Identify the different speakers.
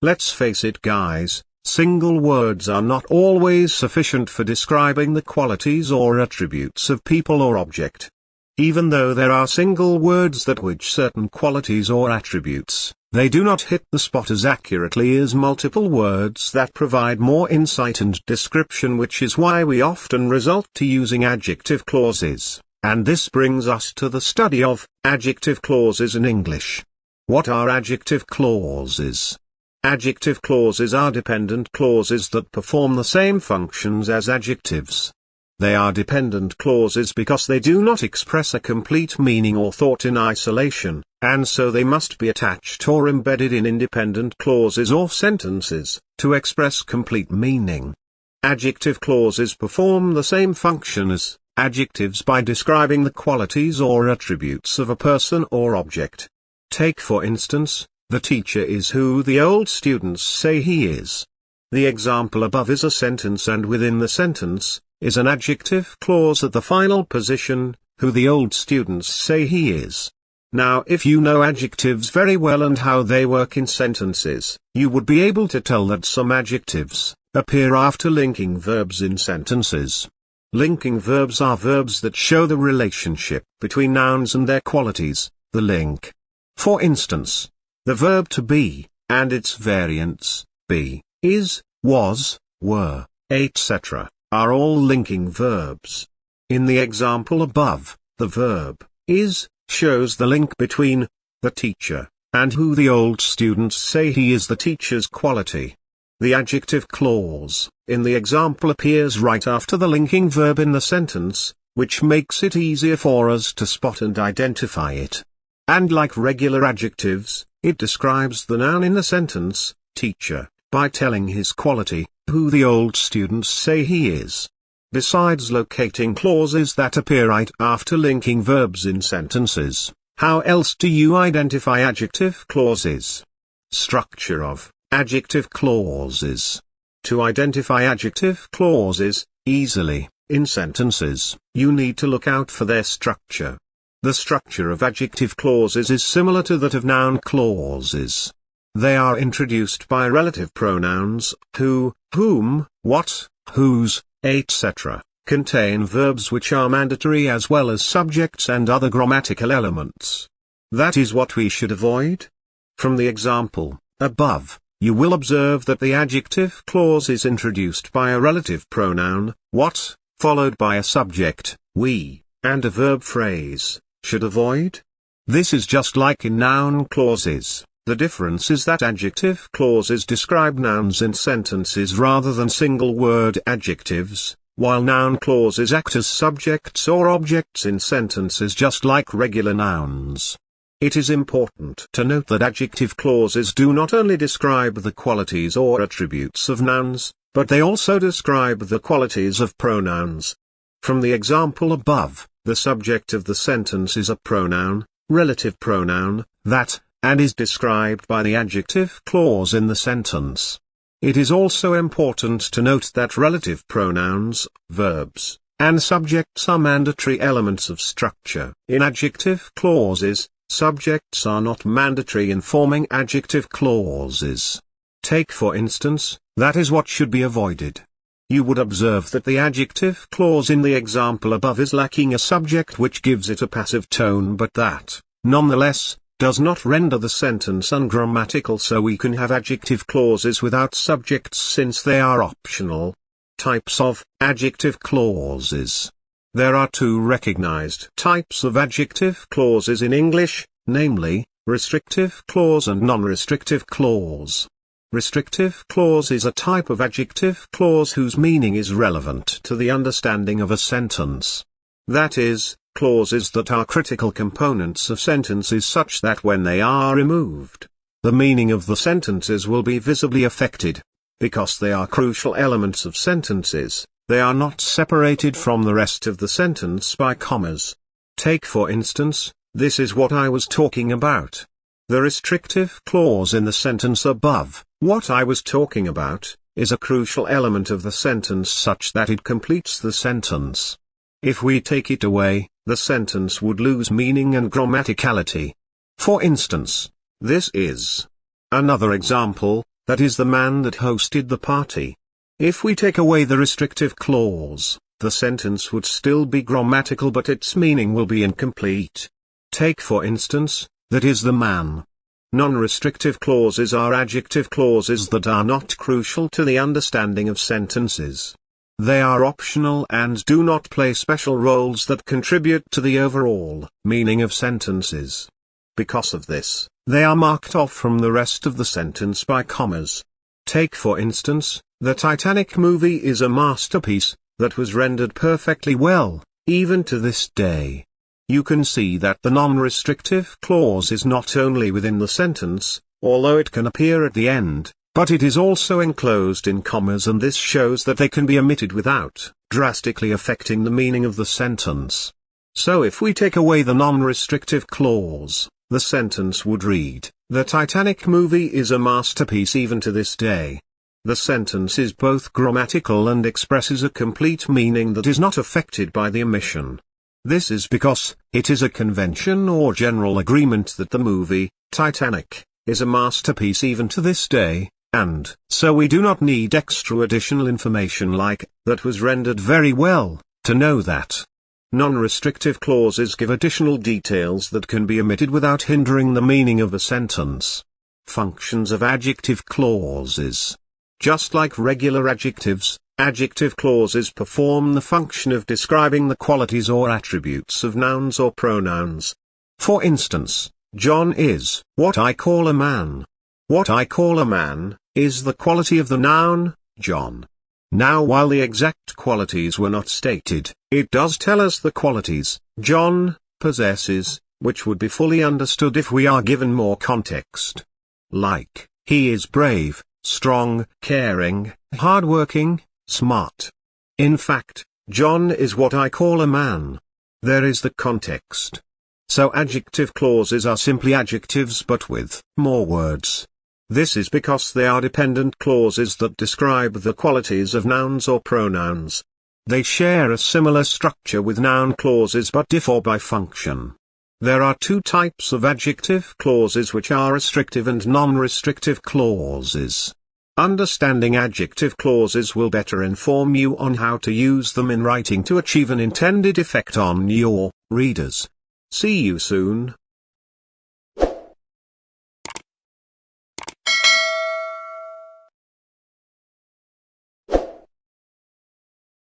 Speaker 1: Let's face it guys, single words are not always sufficient for describing the qualities or attributes of people or object. Even though there are single words that which certain qualities or attributes, they do not hit the spot as accurately as multiple words that provide more insight and description, which is why we often resort to using adjective clauses, and this brings us to the study of adjective clauses in English. What are adjective clauses? Adjective clauses are dependent clauses that perform the same functions as adjectives. They are dependent clauses because they do not express a complete meaning or thought in isolation, and so they must be attached or embedded in independent clauses or sentences, to express complete meaning. Adjective clauses perform the same function as adjectives by describing the qualities or attributes of a person or object. Take for instance, the teacher is who the old students say he is. The example above is a sentence, and within the sentence is an adjective clause at the final position, who the old students say he is. Now if you know adjectives very well and how they work in sentences, you would be able to tell that some adjectives appear after linking verbs in sentences. Linking verbs are verbs that show the relationship between nouns and their qualities, the link. For instance, the verb to be, and its variants, be, is, was, were, etc., are all linking verbs. In the example above, the verb, is, shows the link between the teacher and who the old students say he is, the teacher's quality. The adjective clause, in the example, appears right after the linking verb in the sentence, which makes it easier for us to spot and identify it. And like regular adjectives, it describes the noun in the sentence, teacher, by telling his quality, who the old students say he is. Besides locating clauses that appear right after linking verbs in sentences, how else do you identify adjective clauses? Structure of adjective clauses. To identify adjective clauses easily in sentences, you need to look out for their structure. The structure of adjective clauses is similar to that of noun clauses. They are introduced by relative pronouns, who, whom, what, whose, etc., contain verbs which are mandatory as well as subjects and other grammatical elements. That is what we should avoid. From the example above, you will observe that the adjective clause is introduced by a relative pronoun, what, followed by a subject, we, and a verb phrase, should avoid. This is just like in noun clauses. The difference is that adjective clauses describe nouns in sentences rather than single-word adjectives, while noun clauses act as subjects or objects in sentences just like regular nouns. It is important to note that adjective clauses do not only describe the qualities or attributes of nouns, but they also describe the qualities of pronouns. From the example above, the subject of the sentence is a pronoun, relative pronoun, that, and is described by the adjective clause in the sentence. It is also important to note that relative pronouns, verbs, and subjects are mandatory elements of structure. In adjective clauses, subjects are not mandatory in forming adjective clauses. Take for instance, that is what should be avoided. You would observe that the adjective clause in the example above is lacking a subject which gives it a passive tone, but that, nonetheless, does not render the sentence ungrammatical, so we can have adjective clauses without subjects since they are optional. Types of adjective clauses. There are two recognized types of adjective clauses in English, namely, restrictive clause and non-restrictive clause. Restrictive clause is a type of adjective clause whose meaning is relevant to the understanding of a sentence. That is, clauses that are critical components of sentences such that when they are removed, the meaning of the sentences will be visibly affected. Because they are crucial elements of sentences, they are not separated from the rest of the sentence by commas. Take for instance, this is what I was talking about. The restrictive clause in the sentence above, what I was talking about, is a crucial element of the sentence such that it completes the sentence. If we take it away, the sentence would lose meaning and grammaticality. For instance, this is. Another example, that is the man that hosted the party. If we take away the restrictive clause, the sentence would still be grammatical but its meaning will be incomplete. Take for instance, that is the man. Non-restrictive clauses are adjective clauses that are not crucial to the understanding of sentences. They are optional and do not play special roles that contribute to the overall meaning of sentences. Because of this, they are marked off from the rest of the sentence by commas. Take for instance, the Titanic movie is a masterpiece that was rendered perfectly well, even to this day. You can see that the non-restrictive clause is not only within the sentence, although it can appear at the end, but it is also enclosed in commas, and this shows that they can be omitted without drastically affecting the meaning of the sentence. So if we take away the non-restrictive clause, the sentence would read, "The Titanic movie is a masterpiece even to this day." The sentence is both grammatical and expresses a complete meaning that is not affected by the omission. This is because it is a convention or general agreement that the movie, Titanic, is a masterpiece even to this day, and so we do not need extra additional information like, "that was rendered very well," to know that. Non-restrictive clauses give additional details that can be omitted without hindering the meaning of a sentence. Functions of adjective clauses. Just like regular adjectives, adjective clauses perform the function of describing the qualities or attributes of nouns or pronouns. For instance, John is what I call a man. What I call a man is the quality of the noun, John. Now while the exact qualities were not stated, it does tell us the qualities John possesses, which would be fully understood if we are given more context. Like, he is brave, strong, caring, hardworking, smart. In fact, John is what I call a man. There is the context. So adjective clauses are simply adjectives but with more words. This is because they are dependent clauses that describe the qualities of nouns or pronouns. They share a similar structure with noun clauses but differ by function. There are two types of adjective clauses, which are restrictive and non-restrictive clauses. Understanding adjective clauses will better inform you on how to use them in writing to achieve an intended effect on your readers. See you soon.